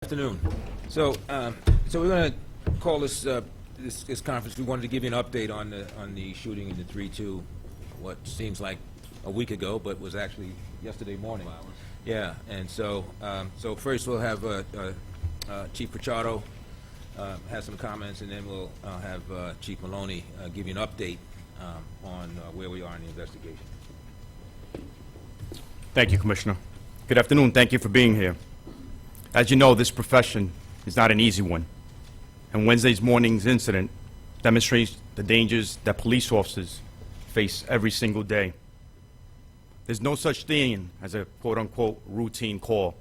Afternoon. So we're going to call this conference. We wanted to give you an update on the shooting in the 3-2, what seems like a week ago, but was actually yesterday morning. Yeah, and so first we'll have Chief Pichardo have some comments, and then we'll have Chief Maloney give you an update on where we are in the investigation. Thank you, Commissioner. Good afternoon. Thank you for being here. As you know, this profession is not an easy one, and Wednesday's morning's incident demonstrates the dangers that police officers face every single day. There's no such thing as a quote-unquote routine call.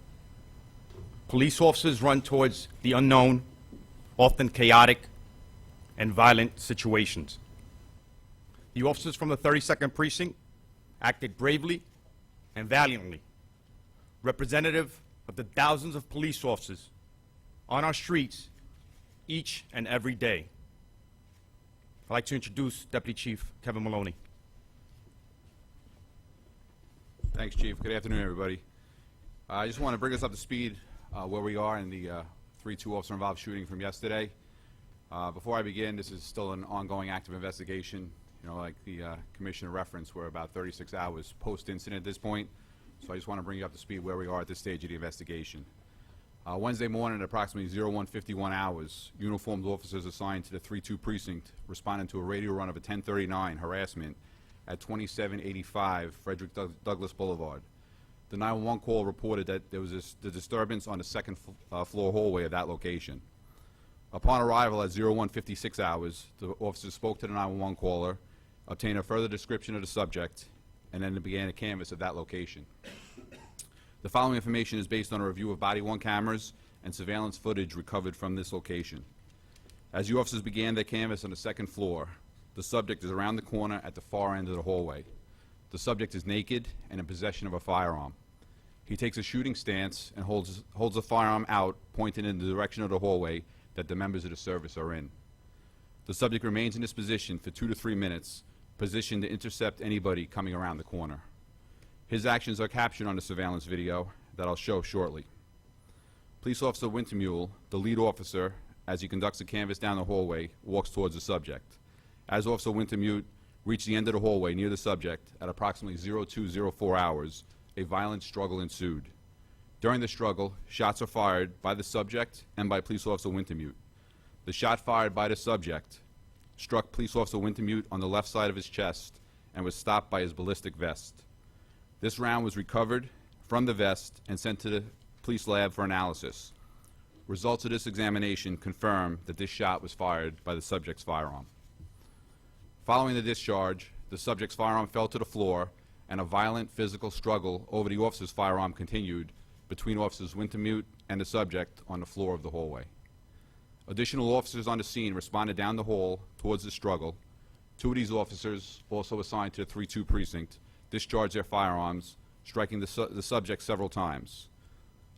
Police officers run towards the unknown, often chaotic and violent situations. The officers from the 32nd Precinct acted bravely and valiantly, representative of the thousands of police officers on our streets each and every day. I'd like to introduce Deputy Chief Kevin Maloney. Thanks, Chief. Good afternoon, everybody. I just want to bring us up to speed where we are in the 3-2 officer-involved shooting from yesterday. Before I begin, this is still an ongoing active investigation. You know, like the Commissioner referenced, we're about 36 hours post-incident at this point. So I just want to bring you up to speed where we are at this stage of the investigation. Wednesday morning at approximately 01:51 hours, uniformed officers assigned to the 3-2 precinct responded to a radio run of a 1039 harassment at 2785 Frederick Douglass Boulevard. The 911 call reported that there was the disturbance on the second floor hallway of that location. Upon arrival at 01:56 hours, the officers spoke to the 911 caller, obtained a further description of the subject, and then began a canvass of that location. The following information is based on a review of body-worn cameras and surveillance footage recovered from this location. As the officers began their canvass on the second floor, the subject is around the corner at the far end of the hallway. The subject is naked and in possession of a firearm. He takes a shooting stance and holds the firearm out, pointing in the direction of the hallway that the members of the service are in. The subject remains in this position for 2 to 3 minutes, positioned to intercept anybody coming around the corner. His actions are captured on the surveillance video that I'll show shortly. Police Officer Wintermute, the lead officer, as he conducts a canvass down the hallway, walks towards the subject. As Officer Wintermute reached the end of the hallway near the subject at approximately 02:04 hours, a violent struggle ensued. During the struggle, shots are fired by the subject and by Police Officer Wintermute. The shot fired by the subject struck Police Officer Wintermute on the left side of his chest and was stopped by his ballistic vest. This round was recovered from the vest and sent to the police lab for analysis. Results of this examination confirm that this shot was fired by the subject's firearm. Following the discharge, the subject's firearm fell to the floor, and a violent physical struggle over the officer's firearm continued between Officers Wintermute and the subject on the floor of the hallway. Additional officers on the scene responded down the hall towards the struggle. 2 of these officers, also assigned to the 3-2 precinct, discharged their firearms, striking the subject several times.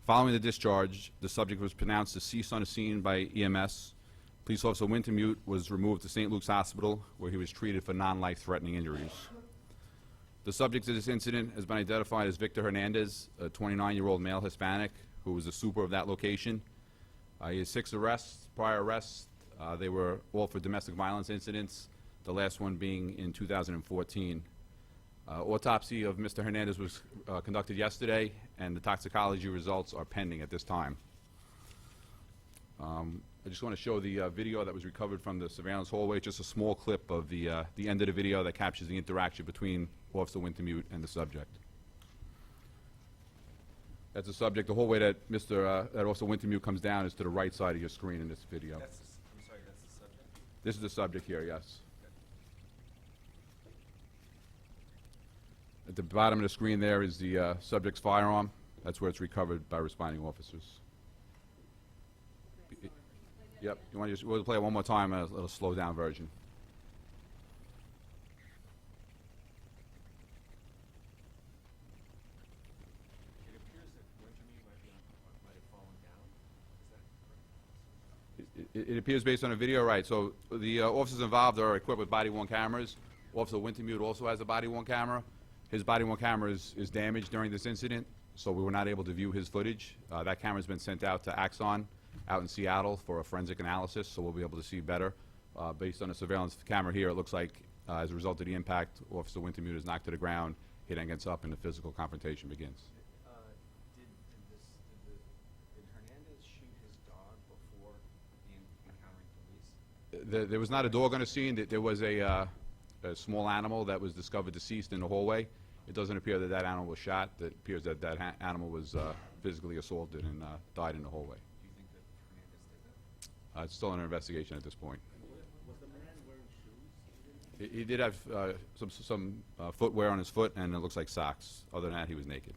Following the discharge, the subject was pronounced deceased on the scene by EMS. Police Officer Wintermute was removed to St. Luke's Hospital, where he was treated for non-life-threatening injuries. The subject of this incident has been identified as Victor Hernandez, a 29-year-old male Hispanic who was the super of that location. He has 6 prior arrests. They were all for domestic violence incidents, the last one being in 2014. Autopsy of Mr. Hernandez was conducted yesterday, and the toxicology results are pending at this time. I just want to show the video that was recovered from the surveillance hallway, just a small clip of the end of the video that captures the interaction between Officer Wintermute and the subject. That's the subject. The hallway that that Officer Wintermute comes down is to the right side of your screen in this video. I'm sorry, that's the subject? This is the subject here, yes. At the bottom of the screen there is the subject's firearm. That's where it's recovered by responding officers. Yep. You want to just, we'll play it one more time, a little slow down version. It appears that Wintermute might have fallen down. Is that correct? It appears based on the video, right. So the officers involved are equipped with body-worn cameras. Officer Wintermute also has a body-worn camera. His body-worn camera is damaged during this incident. so we were not able to view his footage. That camera's been sent out to Axon out in Seattle for a forensic analysis, so we'll be able to see better. Based on the surveillance camera here, it looks like as a result of the impact, Officer Wintermute is knocked to the ground, hit and gets up, and the physical confrontation begins. Did Hernandez shoot his dog before encountering police? There was not a dog on the scene. There was a small animal that was discovered deceased in the hallway. It doesn't appear that that animal was shot. It appears that that animal was physically assaulted and died in the hallway. Do you think that Hernandez did that? It's still under investigation at this point. Was the man wearing shoes? He did have some footwear on his foot, and it looks like socks. Other than that, he was naked.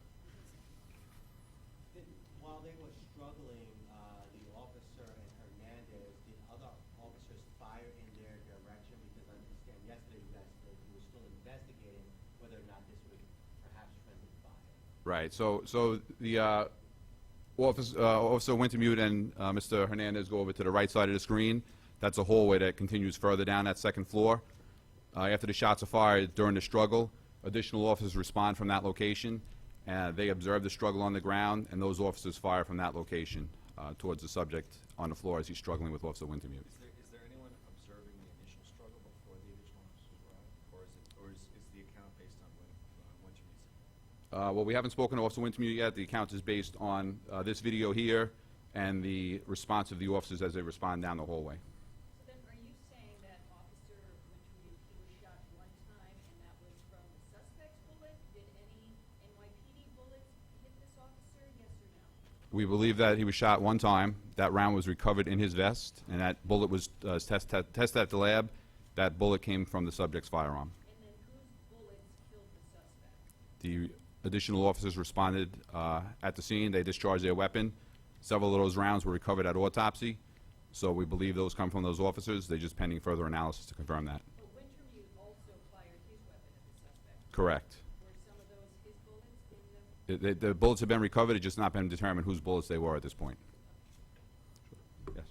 While they were struggling, the officer and Hernandez, did other officers fire in their direction? Because I understand yesterday you guys said you were still investigating whether or not this would perhaps trended fire. Right. So the Officer Wintermute and Mr. Hernandez go over to the right side of the screen. That's a hallway that continues further down that second floor. After the shots are fired during the struggle, additional officers respond from that location. They observe the struggle on the ground, and those officers fire from that location towards the subject on the floor as he's struggling with Officer Wintermute. Is there anyone observing the initial struggle before the additional officers arrived? Or is the account based on Wintermute's? Well, we haven't spoken to Officer Wintermute yet. The account is based on this video here and the response of the officers as they respond down the hallway. So then, are you saying that Officer Wintermute, he was shot one time, and that was from the suspect's bullet? Did any NYPD bullets hit this officer, yes or no? We believe that he was shot one time. That round was recovered in his vest, and that bullet was tested at the lab. That bullet came from the subject's firearm. And then whose bullets killed the suspect? The additional officers responded at the scene. They discharged their weapon. Several of those rounds were recovered at autopsy, so we believe those come from those officers. They're just pending further analysis to confirm that. But Wintermute also fired his weapon at the suspect. Correct. Were some of those his bullets in the... The bullets have been recovered. It's just not been determined whose bullets they were at this point. Yes.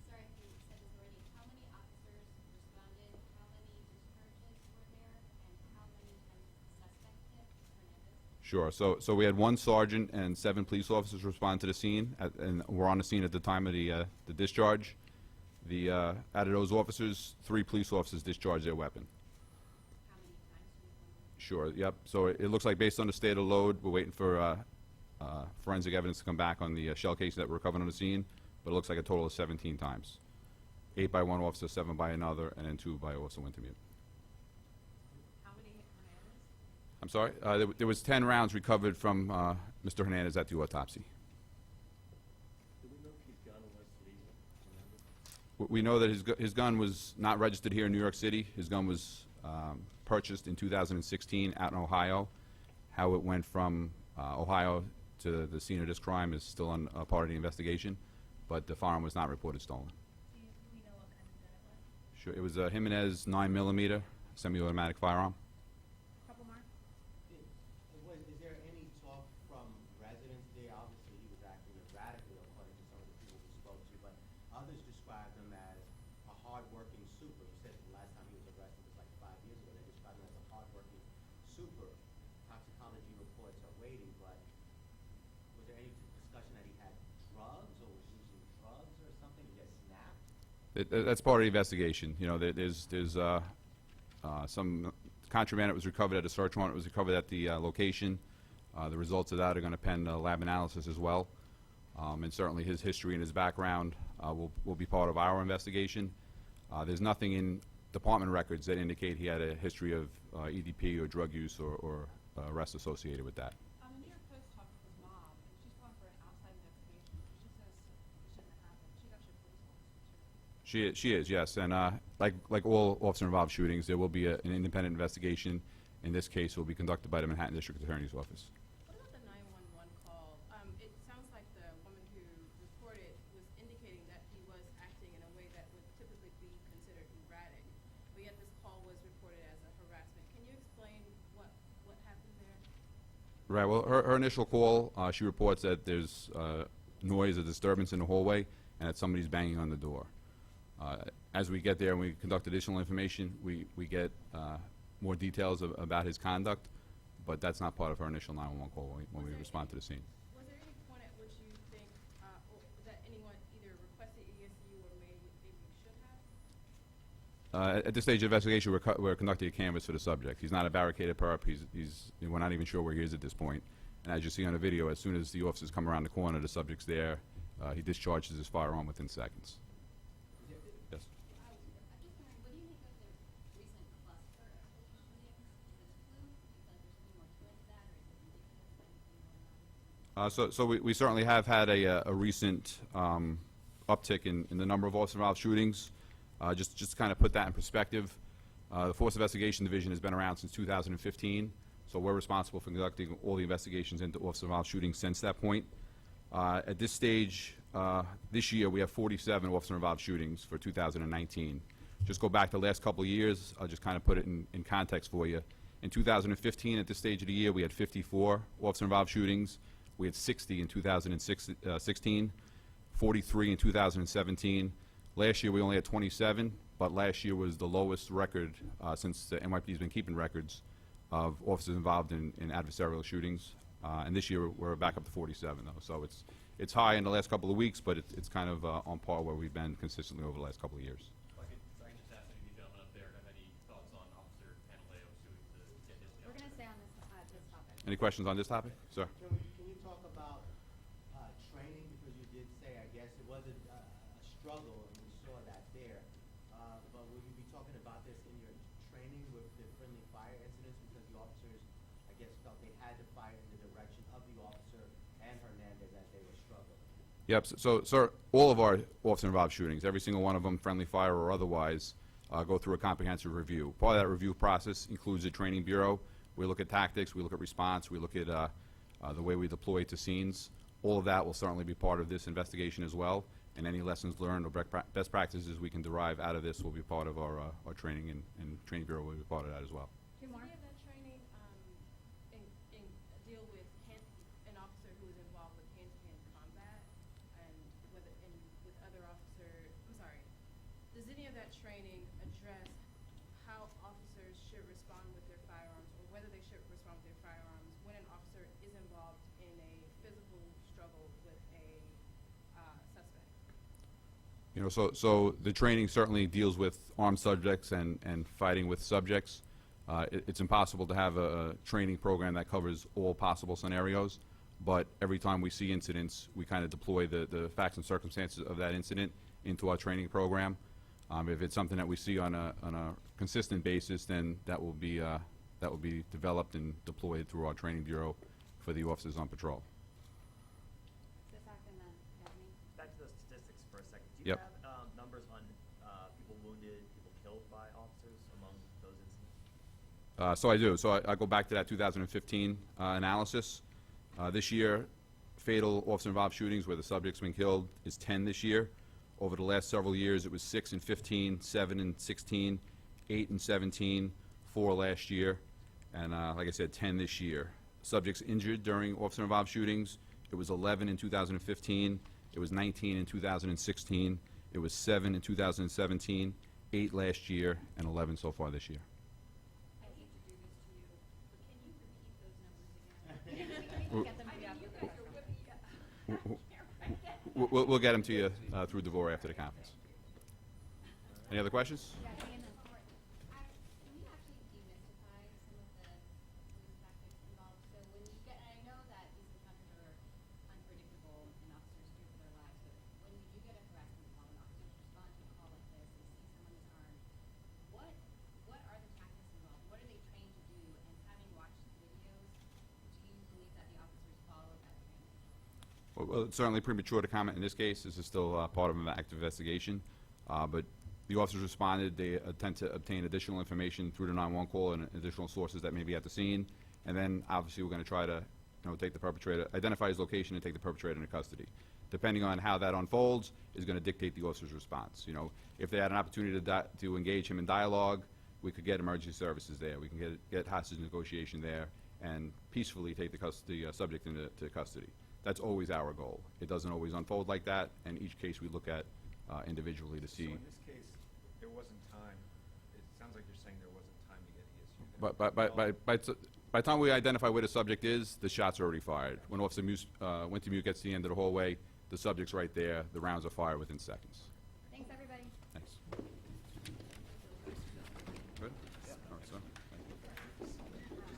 Sorry if you said this already. How many officers responded? How many discharges were there? And how many times did the suspect hit Hernandez? Sure. So we had one sergeant and 7 police officers respond to the scene, and were on the scene at the time of the discharge. Out of those officers, 3 police officers discharged their weapon. How many times do you remember? Sure. Yep. So it looks like based on the state of load, we're waiting for forensic evidence to come back on the shell cases that were recovered on the scene, but it looks like a total of 17 times. 8 by one officer, 7 by another, and then 2 by Officer Wintermute. How many hit Hernandez? I'm sorry? There was 10 rounds recovered from Mr. Hernandez at the autopsy. Do we know if his gun was legal? We know that his gun was not registered here in New York City. His gun was purchased in 2016 out in Ohio. How it went from Ohio to the scene of this crime is still on part of the investigation, but the firearm was not reported stolen. Do we know what kind of gun it was? Sure. It was a Jimenez 9mm semi-automatic firearm. Couple more? Is there any talk from residents there? Obviously, he was acting erratically according to some of the people we spoke to, but others described him as a hardworking super. You said the last time he was arrested was like 5 years ago. They described him as a hardworking super. Toxicology reports are waiting, but was there any discussion that he had drugs or was using drugs or something? He just snapped? That's part of the investigation. You know, there's some contraband that was recovered at a search warrant. It was recovered at the location. The results of that are going to pen lab analysis as well. And certainly his history and his background will be part of our investigation. There's nothing in department records that indicate he had a history of EDP or drug use or arrest associated with that. The New York Post talked to his mom, and she's calling for an outside investigation. She says it shouldn't have happened. She's actually a police officer, too. She is, yes. And like all officer-involved shootings, there will be an independent investigation. In this case, will be conducted by the Manhattan District Attorney's Office. What about the 911 call? It sounds like the woman who reported was indicating that he was acting in a way that would typically be considered erratic, but yet this call was reported as a harassment. Can you explain what happened there? Right. Well, her initial call, she reports that there's noise, a disturbance in the hallway, and that somebody's banging on the door. As we get there and we conduct additional information, we get more details about his conduct, but that's not part of our initial 911 call when we respond to the scene. Was there any point at which you think that anyone either requested ESU or maybe should have? At this stage of investigation, we're conducting a canvass for the subject. He's not a barricaded perp. We're not even sure where he is at this point. And as you see on the video, as soon as the officers come around the corner, the subject's there. He discharges his firearm within seconds. Yes. I'm just wondering, what do you make of the recent cluster of police shootings? Is this fluke? Do you feel like there's something more to it to that, or is it indicative of anything going on? So we certainly have had a recent uptick in the number of officer-involved shootings. Just to kind of put that in perspective, the Force Investigation Division has been around since 2015, so we're responsible for conducting all the investigations into officer-involved shootings since that point. At this stage, this year, we have 47 officer-involved shootings for 2019. Just go back the last couple of years, I'll just kind of put it in context for you. In 2015, at this stage of the year, we had 54 officer-involved shootings. We had 60 in 2016, 43 in 2017. Last year, we only had 27, but last year was the lowest record since the NYPD has been keeping records of officers involved in adversarial shootings. And this year, we're back up to 47, though. So it's high in the last couple of weeks, but it's kind of on par where we've been consistently over the last couple of years. If I could just ask any of you gentlemen up there, have any thoughts on Officer Pantaleo suing to get his... We're gonna stay on this topic. Any questions on this topic? Sir? Can you talk about training, because you did say, I guess, it wasn't a struggle, and we saw that there. But will you be talking about this in your training with the friendly fire incidents, because the officers, I guess, felt they had to fire in the direction of the officer and Hernandez as they were struggling? Yep. So, sir, all of our officer-involved shootings, every single one of them, friendly fire or otherwise, go through a comprehensive review. Part of that review process includes a training bureau. We look at tactics, we look at response, we look at the way we deploy to scenes. All of that will certainly be part of this investigation as well, and any lessons learned or best practices we can derive out of this will be part of our training, and training bureau will be part of that as well. Does any of that training deal with an officer who is involved with hand-to-hand combat, and with other officers? I'm sorry. Does any of that training address how officers should respond with their firearms, or whether they should respond with their firearms when an officer is involved in a physical struggle with a suspect? You know, so the training certainly deals with armed subjects and fighting with subjects. It's impossible to have a training program that covers all possible scenarios, but every time we see incidents, we kind of deploy the facts and circumstances of that incident into our training program. If it's something that we see on a consistent basis, then that will be developed and deployed through our training bureau for the officers on patrol. This after and then, Yasmin. Back to the statistics for a second. Do you Yep. have numbers on people wounded, people killed by officers among those incidents? So I do. So I go back to that 2015 analysis. This year, fatal officer-involved shootings where the subject's been killed is 10 this year. Over the last several years, it was 6 in 15, 7 in 16, 8 in 17, 4 last year, and like I said, 10 this year. Subjects injured during officer-involved shootings, it was 11 in 2015, it was 19 in 2016, it was 7 in 2017, 8 last year, and 11 so far this year. I hate to do this to you, but can you repeat those numbers again? We can get them I to mean, you you after guys the are whipping, We'll get them to you through DeVore after the conference. Any other questions? Yasmin, can we actually demystify some of the police tactics involved? So when you get, and I know that these encounters are unpredictable and officers fear for their lives, but when you do get a harassment call and officers respond to a call like this and see someone is armed, what are the tactics involved? What are they trained to do? And having watched the videos, do you believe that the officers followed that training? Well, it's certainly premature to comment in this case. This is still part of an active investigation. But the officers responded. They attempt to obtain additional information through the 911 call and additional sources that may be at the scene. And then, obviously, we're going to try to, take the perpetrator, identify his location, and take the perpetrator into custody. Depending on how that unfolds, is going to dictate the officer's response. If they had an opportunity to engage him in dialogue, we could get emergency services there. We can get hostage negotiation there, and peacefully take the subject into custody. That's always our goal. It doesn't always unfold like that, and each case we look at individually to see. So in this case, there wasn't time. It sounds like you're saying there wasn't time to get ESU there. By the time we identify where the subject is, the shot's already fired. When Officer Wintermute gets to the end of the hallway, the subject's right there. The rounds are fired within seconds. Thanks, everybody. Thanks.